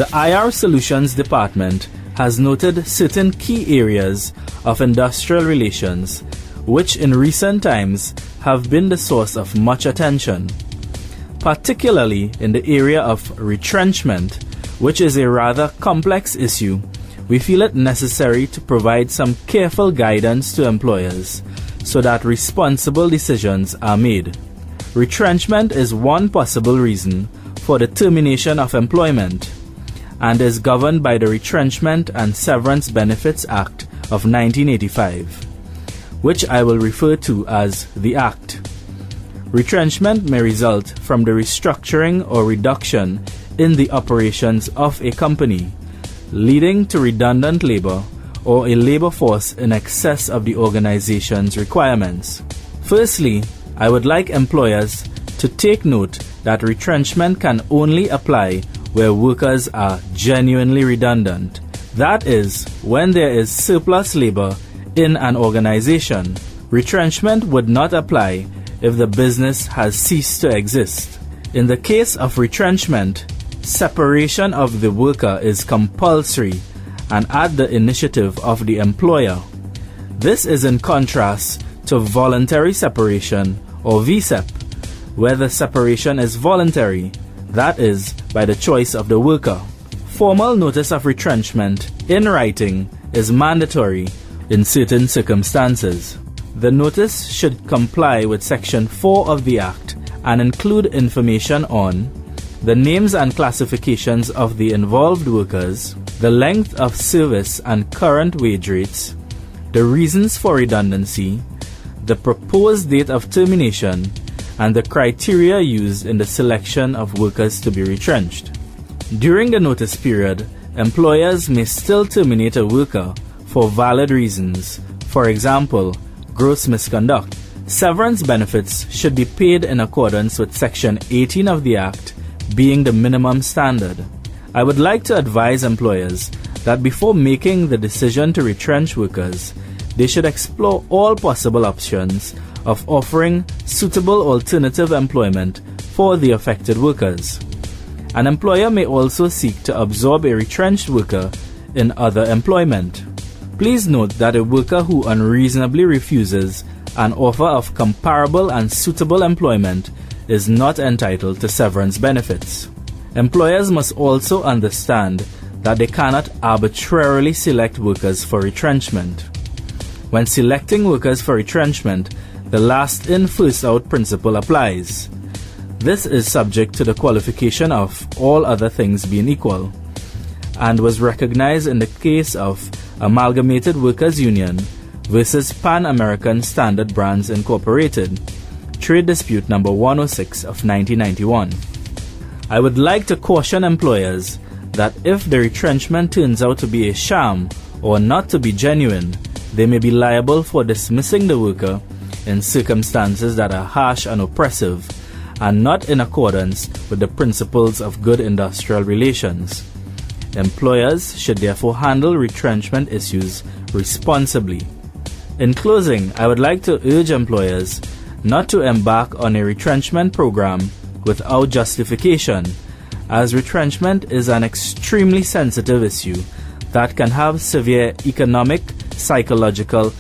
The IR Solutions Department has noted certain key areas of industrial relations which in recent times have been the source of much attention, particularly in the area of retrenchment, which is a rather complex issue. We feel it necessary to provide some careful guidance to employers so that responsible decisions are made. Retrenchment is one possible reason for the termination of employment and is governed by the Retrenchment and Severance Benefits Act of 1985, which I will refer to as the Act. Retrenchment may result from the restructuring or reduction in the operations of a company, leading to redundant labor or a labor force in excess of the organization's requirements. Firstly, I would like employers to take note that retrenchment can only apply where workers are genuinely redundant. That is, when there is surplus labor in an organization. Retrenchment would not apply if the business has ceased to exist. In the case of retrenchment, separation of the worker is compulsory and at the initiative of the employer. This is in contrast to voluntary separation or VSEP, where the separation is voluntary, that is, by the choice of the worker. Formal notice of retrenchment in writing is mandatory in certain circumstances. The notice should comply with Section 4 of the Act and include information on the names and classifications of the involved workers, the length of service and current wage rates, the reasons for redundancy, the proposed date of termination, and the criteria used in the selection of workers to be retrenched. During the notice period, employers may still terminate a worker for valid reasons, for example, gross misconduct. Severance benefits should be paid in accordance with Section 18 of the Act, being the minimum standard. I would like to advise employers that before making the decision to retrench workers, they should explore all possible options of offering suitable alternative employment for the affected workers. An employer may also seek to absorb a retrenched worker in other employment. Please note that a worker who unreasonably refuses an offer of comparable and suitable employment is not entitled to severance benefits. Employers must also understand that they cannot arbitrarily select workers for retrenchment. When selecting workers for retrenchment, the last in, first out principle applies. This is subject to the qualification of all other things being equal, and was recognized in the case of Amalgamated Workers Union versus Pan American Standard Brands Incorporated, Trade Dispute number 106 of 1991. I would like to caution employers that if the retrenchment turns out to be a sham or not to be genuine, they may be liable for dismissing the worker in circumstances that are harsh and oppressive and not in accordance with the principles of good industrial relations. Employers should therefore handle retrenchment issues responsibly. In closing, I would like to urge employers not to embark on a retrenchment program without justification, as retrenchment is an extremely sensitive issue that can have severe economic, psychological,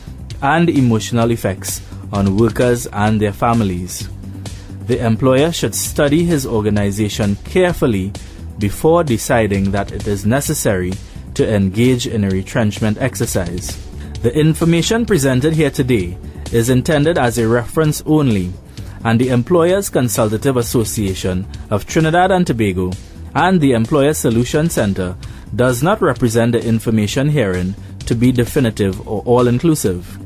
and emotional effects on workers and their families. The employer should study his organization carefully before deciding that it is necessary to engage in a retrenchment exercise. The information presented here today is intended as a reference only, and the Employers Consultative Association of Trinidad and Tobago and the Employer Solution Center does not represent the information herein to be definitive or all-inclusive.